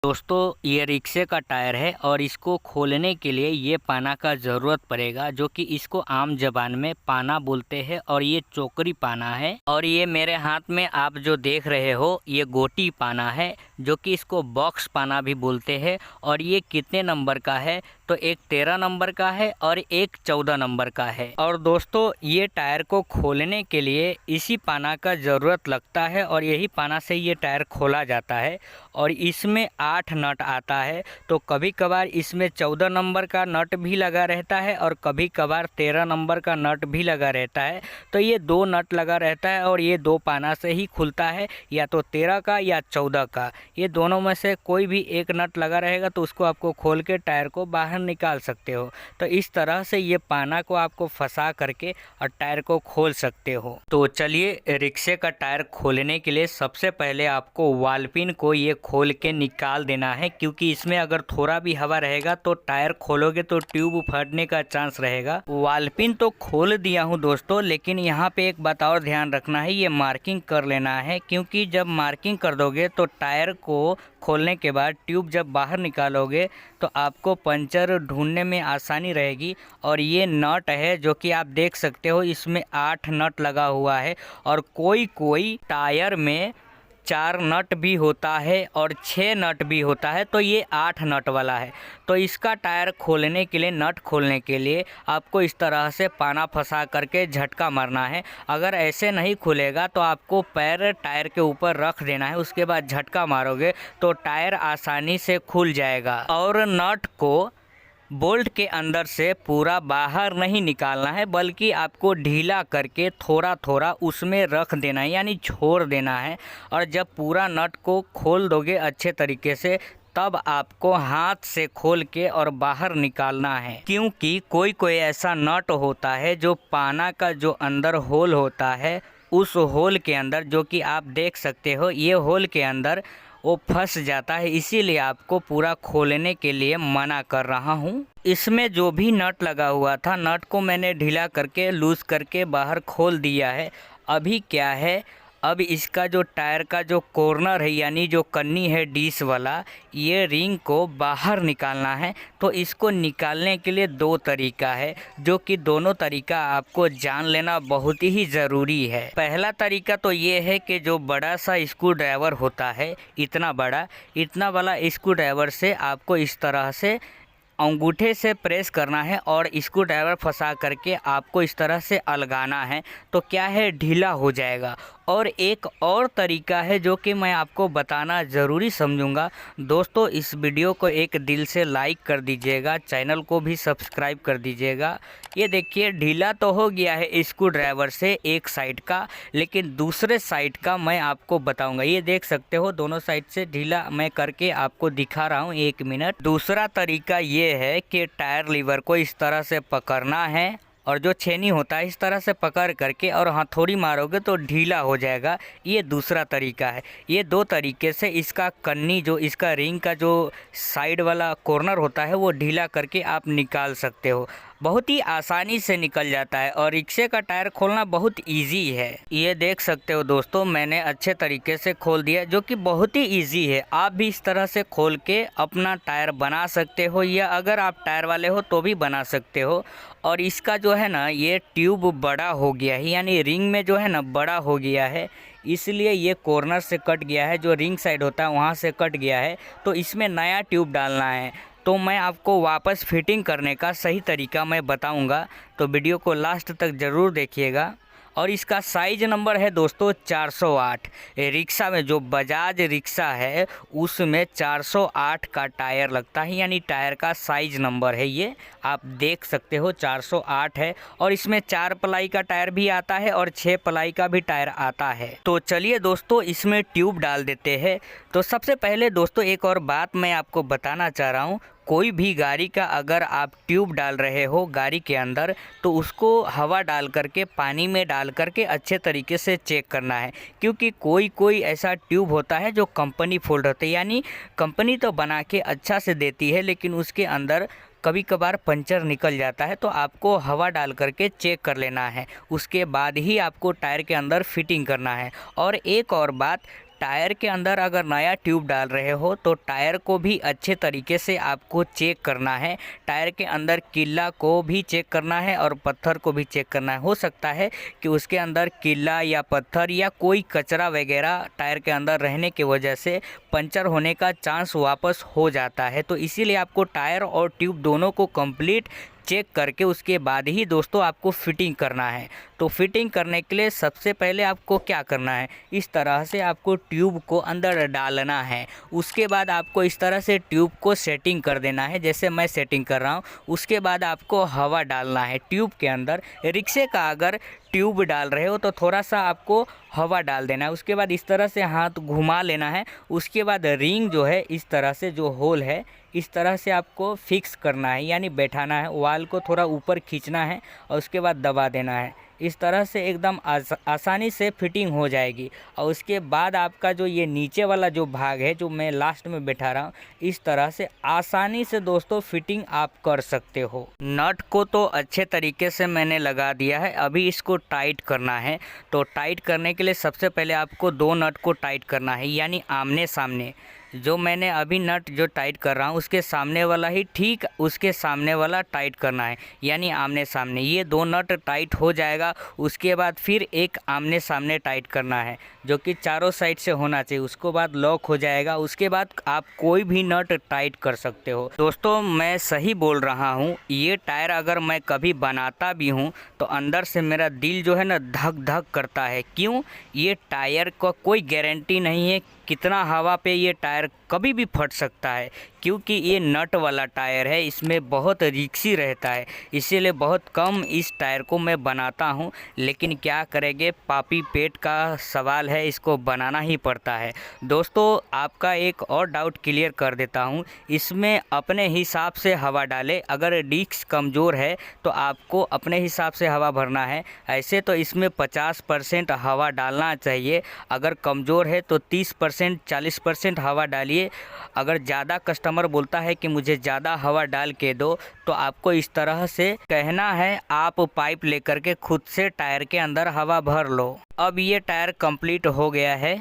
दोस्तों ये रिक्शे का टायर है और इसको खोलने के लिए ये पाना का ज़रूरत पड़ेगा, जो कि इसको आम ज़बान में पाना बोलते हैं और ये चोकरी पाना है। और ये मेरे हाथ में आप जो देख रहे हो ये गोटी पाना है, जो कि इसको बॉक्स पाना भी बोलते हैं। और ये कितने नंबर का है? तो एक 13 नंबर का है और एक 14 नंबर का है। और दोस्तों ये टायर को खोलने के लिए इसी पाना का ज़रूरत लगता है और यही पाना से ये टायर खोला जाता है। और इसमें 8 नट आता है, तो कभी कभार इसमें 14 नंबर का नट भी लगा रहता है और कभी कभार 13 नंबर का नट भी लगा रहता है। तो ये 2 नट लगा रहता है और ये 2 पाना से ही खुलता है, या तो 13 का या 14 का। ये दोनों में से कोई भी एक नट लगा रहेगा तो उसको आपको खोल के टायर को बाहर निकाल सकते हो। तो इस तरह से ये पाना को आपको फंसा करके और टायर को खोल सकते हो। तो चलिए, रिक्शे का टायर खोलने के लिए सबसे पहले आपको वाल पिन को ये खोल के निकाल देना है, क्योंकि इसमें अगर थोड़ा भी हवा रहेगा तो टायर खोलोगे तो ट्यूब फटने का चांस रहेगा। वाल पिन तो खोल दिया हूँ दोस्तों, लेकिन यहाँ पे एक बात और ध्यान रखना है, ये मार्किंग कर लेना है, क्योंकि जब मार्किंग कर दोगे तो टायर को खोलने के बाद ट्यूब जब बाहर निकालोगे तो आपको पंचर ढूंढने में आसानी रहेगी। और ये नट है जो कि आप देख सकते हो, इसमें 8 नट लगा हुआ है और कोई टायर में 4 नट भी होता है और 6 नट भी होता है, तो ये 8 नट वाला है। तो इसका टायर खोलने के लिए, नट खोलने के लिए आपको इस तरह से पाना फंसा करके झटका मारना है। अगर ऐसे नहीं खुलेगा तो आपको पैर टायर के ऊपर रख देना है, उसके बाद झटका मारोगे तो टायर आसानी से खुल जाएगा। और नट को बोल्ट के अंदर से पूरा बाहर नहीं निकालना है, बल्कि आपको ढीला करके थोड़ा थोड़ा उसमें रख देना है, यानी छोड़ देना है। और जब पूरा नट को खोल दोगे अच्छे तरीके से, तब आपको हाथ से खोल के और बाहर निकालना है। क्योंकि कोई ऐसा नट होता है जो पाना का जो अंदर होल होता है, उस होल के अंदर, जो कि आप देख सकते हो ये होल के अंदर वो फंस जाता है। इसीलिए आपको पूरा खोलने के लिए मना कर रहा हूँ। इसमें जो भी नट लगा हुआ था, नट को मैंने ढीला करके लूज़ करके बाहर खोल दिया है। अभी क्या है, अब इसका जो टायर का जो कॉर्नर है, यानी जो कन्नी है डिश वाला, ये रिंग को बाहर निकालना है। तो इसको निकालने के लिए 2 तरीका है, जो कि दोनों तरीका आपको जान लेना बहुत ही ज़रूरी है। पहला तरीका तो ये है कि जो बड़ा सा स्क्रू ड्राइवर होता है, इतना वाला स्क्रू ड्राइवर से आपको इस तरह से अंगूठे से प्रेस करना है और स्क्रू ड्राइवर फंसा करके आपको इस तरह से अलगाना है, तो क्या है, ढीला हो जाएगा। और एक और तरीका है जो कि मैं आपको बताना ज़रूरी समझूंगा। दोस्तों इस वीडियो को एक दिल से लाइक कर दीजिएगा, चैनल को भी सब्सक्राइब कर दीजिएगा। ये देखिए ढीला तो हो गया है स्क्रू ड्राइवर से एक साइड का, लेकिन दूसरे साइड का मैं आपको बताऊंगा। ये देख सकते हो दोनों साइड से ढीला मैं करके आपको दिखा रहा हूँ, 1 मिनट। दूसरा तरीका ये है कि टायर लीवर को इस तरह से पकड़ना है और जो छेनी होता है इस तरह से पकड़ करके और हथौड़ी मारोगे तो ढीला हो जाएगा। ये दूसरा तरीका है। ये 2 तरीके से इसका कन्नी, जो इसका रिंग का जो साइड वाला कॉर्नर होता है, वो ढीला करके आप निकाल सकते हो। बहुत ही आसानी से निकल जाता है और रिक्शे का टायर खोलना बहुत इजी है। ये देख सकते हो दोस्तों, मैंने अच्छे तरीके से खोल दिया, जो कि बहुत ही इजी है। आप भी इस तरह से खोल के अपना टायर बना सकते हो, या अगर आप टायर वाले हो तो भी बना सकते हो। और इसका जो है ना, ये ट्यूब बड़ा हो गया है, यानी रिंग में जो है ना बड़ा हो गया है, इसलिए ये कॉर्नर से कट गया है, जो रिंग साइड होता है वहाँ से कट गया है। तो इसमें नया ट्यूब डालना है। तो मैं आपको वापस फिटिंग करने का सही तरीका मैं बताऊंगा, तो वीडियो को लास्ट तक ज़रूर देखिएगा। और इसका साइज नंबर है दोस्तों 408। रिक्शा में, जो बजाज रिक्शा है उसमें 408 का टायर लगता है, यानी टायर का साइज नंबर है ये। आप देख सकते हो 408 है। और इसमें 4 प्लाई का टायर भी आता है और 6 प्लाई का भी टायर आता है। तो चलिए दोस्तों इसमें ट्यूब डाल देते हैं। तो सबसे पहले दोस्तों एक और बात मैं आपको बताना चाह रहा हूँ, कोई भी गाड़ी का अगर आप ट्यूब डाल रहे हो गाड़ी के अंदर, तो उसको हवा डाल करके, पानी में डाल करके अच्छे तरीके से चेक करना है। क्योंकि कोई ऐसा ट्यूब होता है जो कंपनी फोल्ड होता है, यानी कंपनी तो बना के अच्छा से देती है, लेकिन उसके अंदर कभी कभार पंचर निकल जाता है। तो आपको हवा डाल करके चेक कर लेना है, उसके बाद ही आपको टायर के अंदर फिटिंग करना है। और एक और बात, टायर के अंदर अगर नया ट्यूब डाल रहे हो तो टायर को भी अच्छे तरीके से आपको चेक करना है। टायर के अंदर किल्ला को भी चेक करना है और पत्थर को भी चेक करना है। हो सकता है कि उसके अंदर किल्ला या पत्थर या कोई कचरा वगैरह टायर के अंदर रहने की वजह से पंचर होने का चांस वापस हो जाता है। तो इसीलिए आपको टायर और ट्यूब दोनों को कंप्लीट चेक करके उसके बाद ही दोस्तों आपको फिटिंग करना है। तो फिटिंग करने के लिए सबसे पहले आपको क्या करना है, इस तरह से आपको ट्यूब को अंदर डालना है। उसके बाद आपको इस तरह से ट्यूब को सेटिंग कर देना है, जैसे मैं सेटिंग कर रहा हूँ। उसके बाद आपको हवा डालना है ट्यूब के अंदर। रिक्शे का अगर ट्यूब डाल रहे हो तो थोड़ा सा आपको हवा डाल देना है। उसके बाद इस तरह से हाथ घुमा लेना है। उसके बाद रिंग जो है इस तरह से जो होल है इस तरह से आपको फिक्स करना है, यानी बैठाना है। वाल को थोड़ा ऊपर खींचना है और उसके बाद दबा देना है। इस तरह से एकदम आसानी से फिटिंग हो जाएगी। और उसके बाद आपका जो ये नीचे वाला जो भाग है जो मैं लास्ट में बैठा रहा हूँ, इस तरह से आसानी से दोस्तों फिटिंग आप कर सकते हो। नट को तो अच्छे तरीके से मैंने लगा दिया है, अभी इसको टाइट करना है। तो टाइट करने के लिए सबसे पहले आपको दो नट को टाइट करना है, यानी आमने सामने। जो मैंने अभी नट जो टाइट कर रहा हूँ उसके सामने वाला ही ठीक उसके सामने वाला टाइट करना है, यानी आमने सामने। ये दो नट टाइट हो जाएगा। उसके बाद फिर एक आमने सामने टाइट करना है जो कि चारों साइड से होना चाहिए। उसके बाद लॉक हो जाएगा। उसके बाद आप कोई भी नट टाइट कर सकते हो। दोस्तों मैं सही बोल रहा हूँ, ये टायर अगर मैं कभी बनाता भी हूँ तो अंदर से मेरा दिल जो है ना धक धक करता है। क्यों? ये टायर का कोई गारंटी नहीं है कितना हवा पे ये टायर कभी भी फट सकता है, क्योंकि ये नट वाला टायर है, इसमें बहुत रिक्सी रहता है। इसीलिए बहुत कम इस टायर को मैं बनाता हूँ, लेकिन क्या करेंगे, पापी पेट का सवाल है, इसको बनाना ही पड़ता है। दोस्तों आपका एक और डाउट क्लियर कर देता हूँ, इसमें अपने हिसाब से हवा डालें। अगर डिस्क कमज़ोर है तो आपको अपने हिसाब से हवा भरना है। ऐसे तो इसमें 50% हवा डालना चाहिए, अगर कमज़ोर है तो 30% 40% हवा डालिए। अगर ज़्यादा कस्टमर बोलता है कि मुझे ज़्यादा हवा डाल के दो तो आपको इस तरह से कहना है, आप पाइप लेकर के खुद से टायर के अंदर हवा भर लो। अब ये टायर कंप्लीट हो गया है।